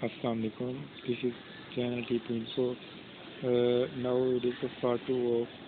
Assalamu alaikum. This is channel T2 Info. Now it is the part 2 of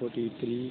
43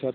7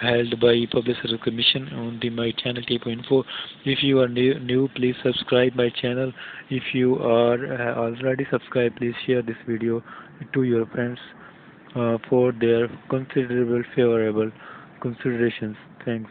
held by Public Service Commission on my channel T.Info. If you are new, please subscribe my channel. If you are already subscribed, please share this video to your friends for their considerable favorable considerations. Thanks.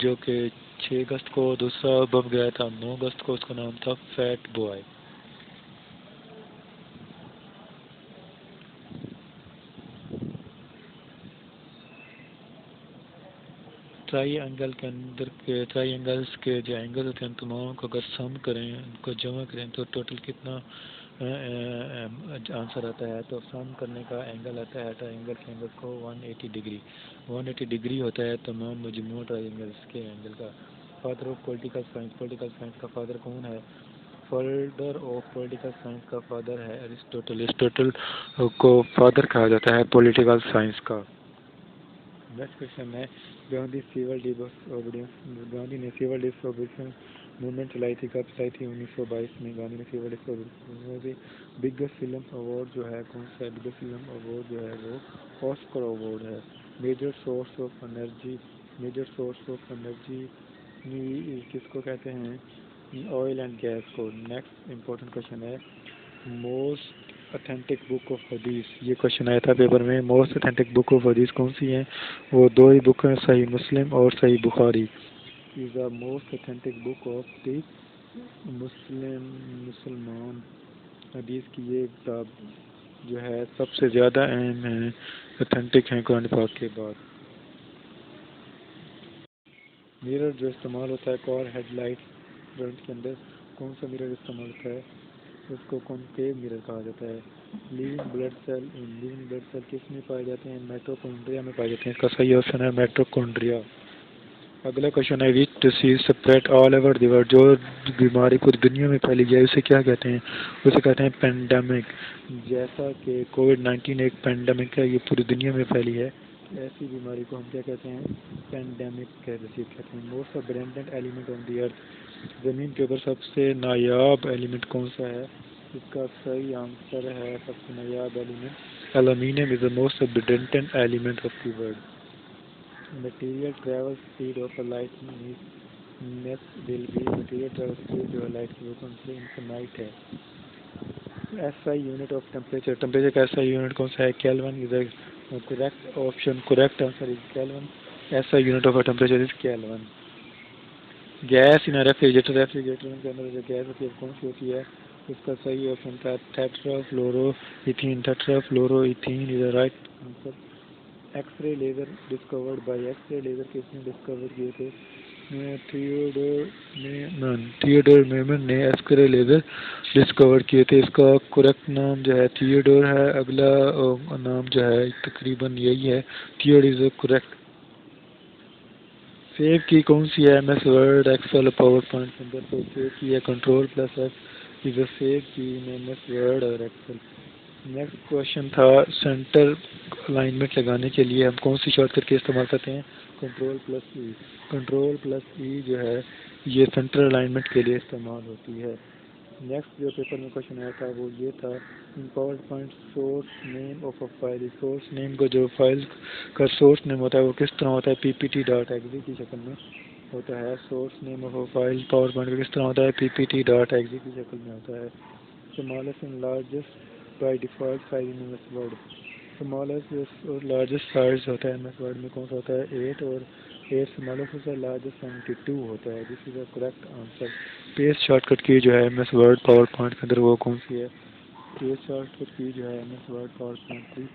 جو کہ 6 اگست کو، دوسرا بم گیا تھا 9 اگست کو، اس کا نام تھا فیٹ بوائے۔ ٹرائی اینگل کے اندر کے ٹرائی اینگلس کے جو اینگل ہوتے ہیں تمام کو اگر سم کریں، ان کو جمع کریں تو ٹوٹل کتنا آنسر آتا ہے؟ تو سم کرنے کا اینگل آتا ہے ٹرائی اینگل کے اینگل کو 180 ڈگری، 180 ڈگری ہوتا ہے تمام مجموع ٹرائی اینگلس کے اینگل کا۔ Father of political science, political science کا فادر کون ہے؟ فادر آف پولیٹیکل سائنس کا فادر ہے ایرسٹوٹل، ایرسٹوٹل کو فادر کہا جاتا ہے پولیٹیکل سائنس کا۔ نیکسٹ کوشچن ہے گاندھی سیول ڈس گاندھی نے سیول ڈس موومنٹ چلائی تھی، کب چلائی تھی؟ 1922 میں گاندھی نے سیول ڈس۔ بگیسٹ فلم ایوارڈ جو ہے کون سا ہے؟ بگیسٹ فلم ایوارڈ جو ہے وہ آسکر ایوارڈ ہے۔ Major source of energy, major source of energy کس کو کہتے ہیں؟ آئل اینڈ گیس کو۔ نیکسٹ امپورٹنٹ کوشچن ہے موسٹ اتھینٹک بک آف حدیث، یہ کوشچن آیا تھا پیپر میں، موسٹ اتھینٹک بک آف حدیث کون سی ہیں؟ وہ دو ہی بک ہیں، صحیح مسلم اور صحیح بخاری۔ Is the most authentic book of the مسلمان حدیث کی یہ کتاب جو ہے سب سے زیادہ اہم ہے، اتھینٹک ہیں قرآن پاک کے بعد۔ میرر جو استعمال ہوتا ہے کار ہیڈ لائٹ فرنٹ کے اندر، کون سا میرر استعمال ہوتا ہے؟ اس کو کونکیو میرر کہا جاتا ہے۔ Living blood cell, living blood cell کس میں پائے جاتے ہیں؟ میٹوکونڈریا میں پائے جاتے ہیں، اس کا صحیح آپشن ہے میٹوکونڈریا۔ اگلا کوشچن ہے which disease spread all over the world, جو بیماری پوری دنیا میں پھیلی جائے اسے کیا کہتے ہیں؟ اسے کہتے ہیں پینڈیمک۔ جیسا کہ کووڈ-19 ایک پینڈیمک ہے، یہ پوری دنیا میں پھیلی ہے، ایسی بیماری کو ہم کیا کہتے ہیں؟ پینڈیمک ڈیزیز کہتے ہیں۔ موسٹ ابنڈنٹ ایلیمنٹ آن دی ارتھ، زمین کے اوپر سب سے نایاب ایلیمنٹ کون سا ہے؟ اس کا صحیح آنسر ہے سب سے نایاب element aluminium is the most abundant element of the world. Material travel speed of a light miss will be material travel speed جو ہے لائٹ کی وہ کون سی انفینائٹ ہے۔ SI unit of temperature، temperature کا SI unit کون سا ہے؟ Kelvin is the correct option، correct answer is Kelvin۔ SI unit of a temperature is Kelvin۔ Gas in refrigerator, refrigerator کے اندر جو گیس ہوتی ہے کون سی ہوتی ہے؟ اس کا صحیح آپشن تھا tetra fluoro ethane, tetra fluoro ethane is the right answer. X ray laser discovered by, X ray laser کس نے ڈسکور کیے تھے؟ تھیوڈور میمن نے ایکس رے لیزر ڈسکور کیے تھے، اس کا کریکٹ نام جو ہے تھیوڈور ہے، اگلا نام جو ہے تقریباً یہی ہے، تھیوڈ از کریکٹ۔ سیو کی کون سی ہے M S Word Excel PowerPoint کے اندر؟ تو سیو کی ہے control plus F is save کی ایم ایس ورڈ اور ایکسل۔ نیکسٹ کوشچن تھا سینٹر الائنمنٹ لگانے کے لیے ہم کون سی شارٹ کٹ کی استعمال کرتے ہیں؟ کنٹرول پلس ای، کنٹرول پلس ای جو ہے یہ سینٹر الائنمنٹ کے لیے استعمال ہوتی ہے۔ نیکسٹ جو پیپر میں کوشچن آیا تھا وہ یہ تھا ان PowerPoint source name of a file, source name کو جو فائل کا سورس نیم ہوتا ہے وہ کس طرح ہوتا ہے؟ P P T dot exe کی شکل میں ہوتا ہے۔ Source name of a file PowerPoint کا کس طرح ہوتا ہے؟ P P T dot exe کی شکل میں ہوتا ہے۔ Smallest and largest by default size in M S Word, smallest اور لارجسٹ سائز ہوتا ہے ایم ایس ورڈ میں کون سا ہوتا ہے؟ 8، اور 8 اسمالسٹ سے لارجسٹ 72 ہوتا ہے، this is a correct answer. Paste shortcut کی جو ہے M S Word PowerPoint کے اندر وہ کون سی ہے؟ پیسٹ شارٹ کٹ کی جو ہے M S Word PowerPoint کی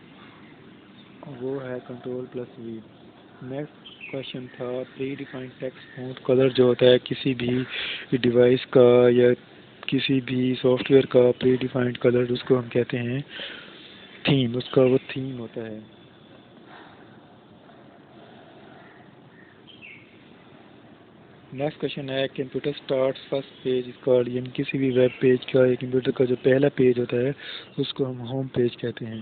وہ ہے control plus V. Next question تھا predefined text font colour جو ہوتا ہے کسی بھی ڈیوائس کا یا کسی بھی سافٹ ویئر کا پری ڈیفائنڈ کلر، اس کو ہم کہتے ہیں تھیم، اس کا وہ تھیم ہوتا ہے۔ نیکسٹ کوشچن ہے computer starts first page is called, یعنی کسی بھی ویب پیج کا یا کمپیوٹر کا جو پہلا پیج ہوتا ہے اس کو ہم ہوم پیج کہتے ہیں۔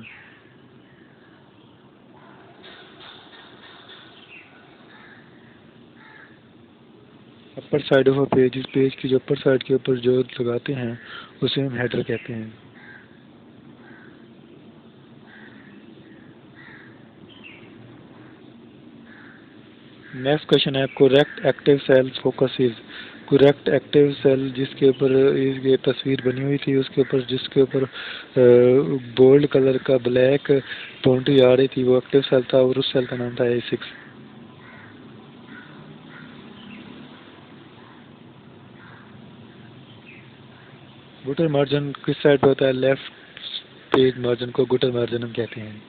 Upper side of a page, اس پیج کی جو اپر سائڈ کے اوپر جو لگاتے ہیں اسے ہم ہیڈر کہتے ہیں۔ نیکسٹ کوشچن ہے correct active cell focuses, correct active cell جس کے اوپر یہ تصویر بنی ہوئی تھی، اس کے اوپر جس کے اوپر بولڈ کلر کا بلیک باؤنڈری آ رہی تھی وہ ایکٹیو سیل تھا اور اس سیل کا نام تھا A6۔ گٹر مارجن کس سائڈ پہ ہوتا ہے؟ لیفٹ پیج مارجن کو گٹر مارجن ہم کہتے ہیں.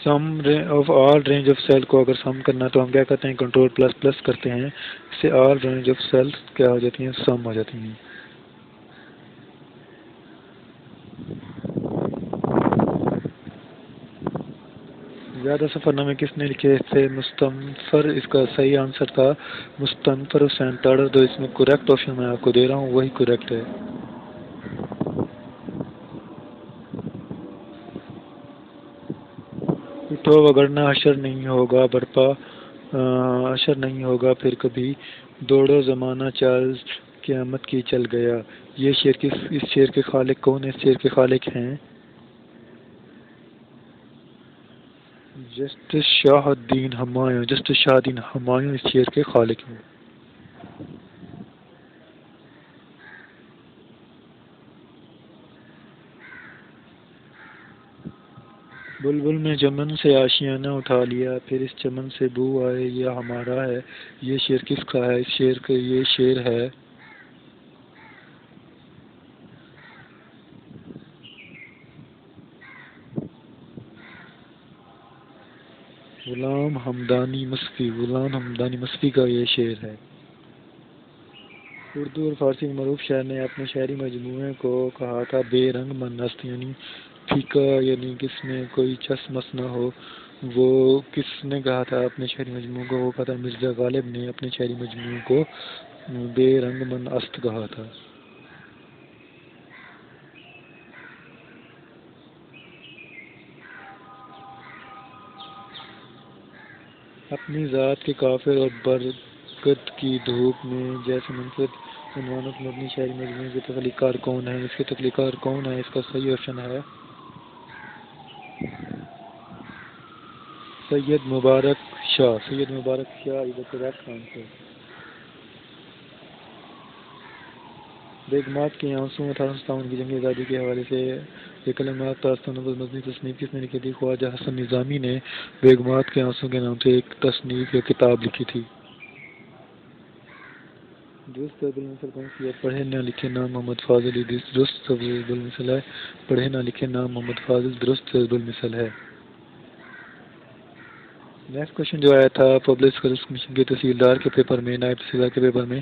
Sum of all range of cell کو اگر سم کرنا تو ہم کیا کرتے ہیں؟ کنٹرول پلس پلس کرتے ہیں، اس سے آل رینج آف سیلس کیا ہو جاتی ہیں؟ سم ہو جاتی ہیں. زیادہ سفر نامے کس نے لکھے تھے؟ مستنفر. اس کا صحیح آنسر تھا مستنفر حسین تاڑر. جو اس میں کریکٹ آپشن میں آپ کو دے رہا ہوں وہی کریکٹ ہے. اٹھو وگرنہ حشر نہیں ہوگا برپا، حشر نہیں ہوگا پھر کبھی، دوڑو زمانہ چال قیامت کی چل گیا. یہ شعر اس شعر کے خالق کون ہے؟ اس شعر کے خالق ہیں جسٹس شاہ الدین ہمایوں. جسٹس شاہ الدین ہمایوں اس شعر کے خالق ہیں. بلبل نے چمن سے آشیانہ اٹھا لیا، پھر اس چمن سے بو آئے یہ ہمارا ہے. یہ شعر کس کا ہے؟ اس شعر کا یہ شعر ہے غلام حمدانی مصفی. غلام حمدانی مصفی کا یہ شعر ہے. اردو اور فارسی کے معروف شاعر نے اپنے شعری مجموعے کو کہا تھا بے رنگ من است، یعنی پھیکا، یعنی کس میں کوئی چس مس نہ ہو. وہ کس نے کہا تھا اپنے شعری مجموعے کو؟ وہ کہا تھا مرزا غالب نے اپنے شعری مجموعے کو بے رنگ من است کہا تھا. اپنی ذات کے کافر اور برکت کی دھوپ میں جیسے منفرد عنوانوں پر مبنی شعری مجموعے کے تخلیق کار کون ہے؟ اس کے تخلیق کار کون ہے؟ اس کا صحیح آپشن ہے سید مبارک شاہ. سید مبارک شاہ از دا کریکٹ آنسر. بیگمات کے آنسو 1857 کی جنگ آزادی کے حوالے سے یہ کلمات تاثر مضنی تصنیف کس نے لکھی تھی؟ خواجہ حسن نظامی نے بیگمات کے آنسو کے نام سے ایک تصنیف یا کتاب لکھی تھی. درست ضرب المثل کون سی ہے؟ پڑھے نہ لکھے نام محمد فاضل. درست ضرب المثل ہے پڑھے نہ لکھے نام محمد فاضل. درست ضرب المثل ہے. نیکسٹ کوشچن جو آیا تھا پبلک سروس کمیشن کے تحصیلدار کے پیپر میں، نائب تحصیلدار کے پیپر میں،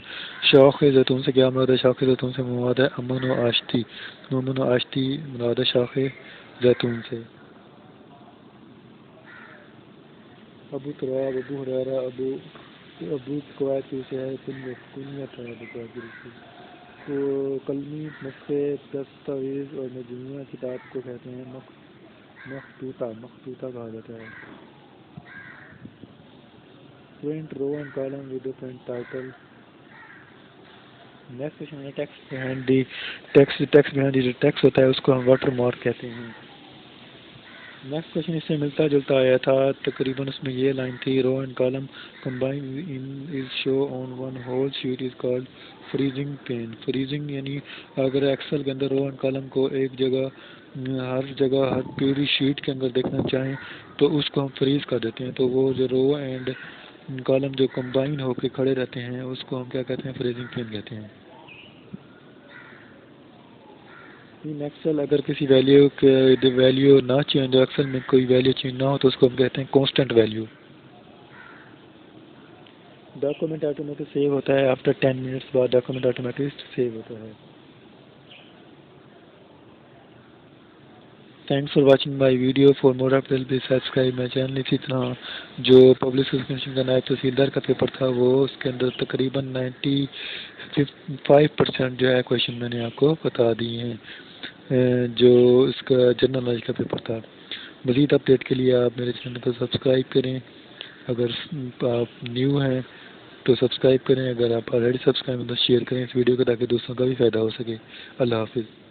شاخ زیتون سے کیا مراد ہے؟ شاخ زیتون سے مراد ہے امن و آشتی. امن و آشتی مراد ہے شاخ زیتون سے. ابو تراب، ابو حریرہ، ابو کویتی سے ہے کنیت ہے ابو کویتی سے. تو قلمی نسخے دستاویز اور مجموعہ کتاب کو کہتے ہیں مخطوطہ. مخطوطہ کہا جاتا ہے. Print row and column with the print title. Next question ہے text behind the text. text behind the text ہوتا ہے اس کو ہم واٹر مارک کہتے ہیں. نیکسٹ کوشچن اس سے ملتا جلتا آیا تھا تقریباً. اس میں یہ لائن تھی row and column combine is show on one whole sheet is called freezing pane. Freezing یعنی اگر ایکسل کے اندر رو اینڈ کالم کو ایک جگہ ہر پوری شیٹ کے اندر دیکھنا چاہیں تو اس کو ہم فریز کر دیتے ہیں. تو وہ جو رو اینڈ کالم جو کمبائن ہو کے کھڑے رہتے ہیں اس کو ہم کیا کہتے ہیں؟ فریزنگ پین کہتے ہیں. ان ایکسل اگر کسی ویلیو نہ چینج ہو، ایکسل میں کوئی ویلیو چینج نہ ہو تو اس کو ہم کہتے ہیں constant value. Document automatic save ہوتا ہے آفٹر 10 منٹس بعد ڈاکومنٹ آٹومیٹک سیو ہوتا ہے. Thanks for watching my video. For more update please subscribe my channel. اسی طرح جو پبلک سروس کمیشن کا نائب تحصیلدار کا پیپر تھا وہ اس کے اندر تقریباً 95% جو ہے کویشچن میں نے آپ کو بتا دیے ہیں. جو اس کا جنرل نالج کا پیپر تھا. مزید اپڈیٹ کے لیے آپ میرے چینل کو سبسکرائب کریں. اگر آپ نیو ہیں تو سبسکرائب کریں. اگر آپ آلریڈی سبسکرائب ہیں تو شیئر کریں اس ویڈیو کو تاکہ دوسروں کا بھی فائدہ ہو سکے. اللہ حافظ.